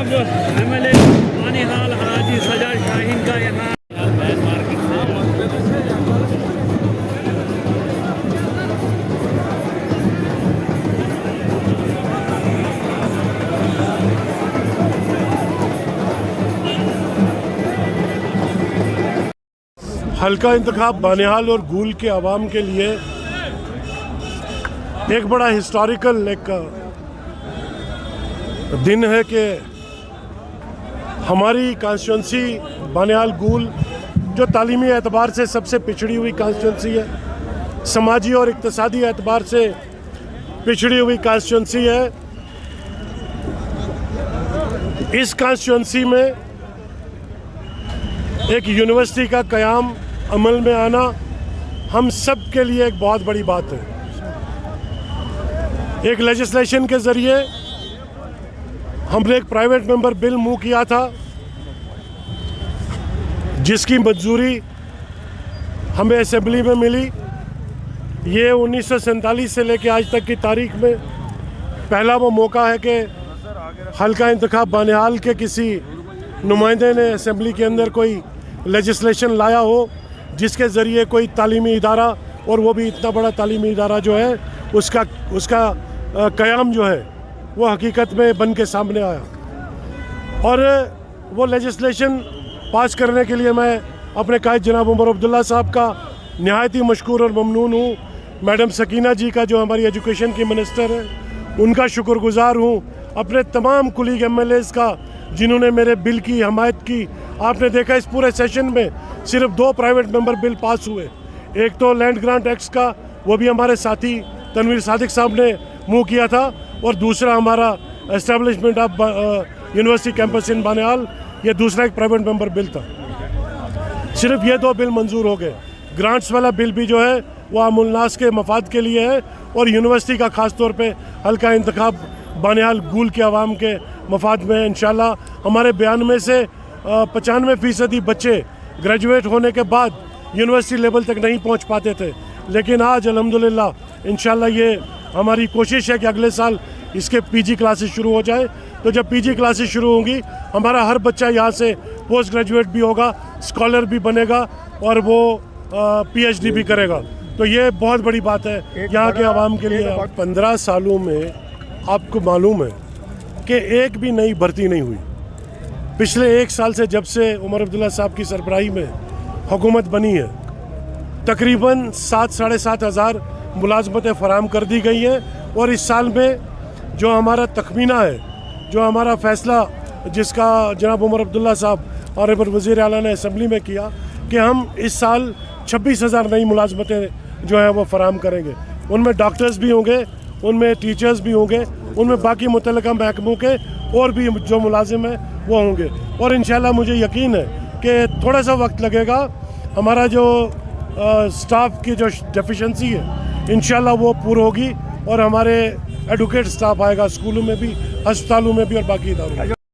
जनाब MLA बानिहाल हाजी सजाद शाहीन का यहाँ हल्का इंतखाब बानिहाल और गूल के आवाम के लिए एक बड़ा हिस्टोरिकल एक दिन है कि हमारी कॉन्स्टिट्यूंसी बानिहाल गूल जो तालीमी एतबार से सबसे पिछड़ी हुई कॉन्स्टिट्यूंसी है, समाजी और इक़्तिसादी एतबार से पिछड़ी हुई कॉन्स्टिट्यूंसी है, इस कॉन्स्टिट्यूंसी में एक यूनिवर्सिटी का क़याम अमल में आना हम सब के लिए एक बहुत बड़ी बात है। एक लेजिस्लेशन के ज़रिए हमने एक प्राइवेट मेंबर बिल मूव किया था जिसकी मंजूरी हमें असेंबली में मिली। ये 1947 से लेकर आज तक की तारीख में पहला वो मौका है कि हल्का इंतखाब बानिहाल के किसी नुमाइंदे ने असेंबली के अंदर कोई लेजिस्लेशन लाया हो जिसके ज़रिए कोई तालीमी इदारा, और वो भी इतना बड़ा तालीमी इदारा जो है उसका क़याम जो है वो हकीकत में बन के सामने आया। और वो लेजिस्लेशन पास करने के लिए मैं अपने कायद जनाब उमर अब्दुल्ला साहब का नहायत ही मशकूर और ममनून हूँ। मैडम सकीना जी का जो हमारी एजुकेशन की मिनिस्टर है उनका शुक्रगुजार हूँ। अपने तमाम कुलीग MLAs का जिन्होंने मेरे बिल की हमायत की। आपने देखा इस पूरे सेशन में सिर्फ 2 प्राइवेट मेंबर बिल पास हुए। एक तो लैंड ग्रांट एक्ट का, वो भी हमारे साथी तनवीर सादिक साहब ने मूव किया था, और दूसरा हमारा एस्टेब्लिशमेंट ऑफ यूनिवर्सिटी कैंपस इन बानिहाल, ये दूसरा एक प्राइवेट मेंबर बिल था। सिर्फ ये 2 बिल मंजूर हो गए। ग्रांट्स वाला बिल भी जो है वो अमुलनास के मफाद के लिए है, और यूनिवर्सिटी का ख़ास तौर पे हल्का इंतखाब बानिहाल गूल के आवाम के मफाद में इंशाल्लाह। हमारे 92 से 95% बच्चे ग्रेजुएट होने के बाद यूनिवर्सिटी लेवल तक नहीं पहुंच पाते थे, लेकिन आज अल्हम्दुलिल्लाह इंशाल्लाह ये हमारी कोशिश है कि अगले साल इसके PG क्लासेस शुरू हो जाए। तो जब PG क्लासेस शुरू होंगी हमारा हर बच्चा यहाँ से पोस्ट ग्रेजुएट भी होगा, स्कॉलर भी बनेगा, और वो PhD भी करेगा। तो ये बहुत बड़ी बात है यहाँ के आवाम के लिए। 15 सालों में आपको मालूम है कि एक भी नई भर्ती नहीं हुई। पिछले 1 साल से जब से उमर अब्दुल्ला साहब की सरबराही में हुकूमत बनी है, तकरीबन 7-7.5 हज़ार मुलाजमतें फ़राहम कर दी गई हैं। और इस साल में जो हमारा तखमीना है, जो हमारा फ़ैसला जिसका जनाब उमर अब्दुल्ला साहब और वज़ीर आला ने असम्बली में किया कि हम इस साल 26,000 नई मुलाजमतें जो है वो फ़राहम करेंगे। उनमें डॉक्टर्स भी होंगे, उनमें टीचर्स भी होंगे, उनमें बाकी मुतल्लिका महकमों के और भी जो मुलाजिम हैं वो होंगे। और इंशाल्लाह मुझे यकीन है कि थोड़ा सा वक्त लगेगा, हमारा जो स्टाफ की जो डेफिशिएंसी है इंशाल्लाह वो पूरी होगी, और हमारे एडुकेट स्टाफ आएगा स्कूलों में भी, अस्पतालों में भी और बाकी इदारों में।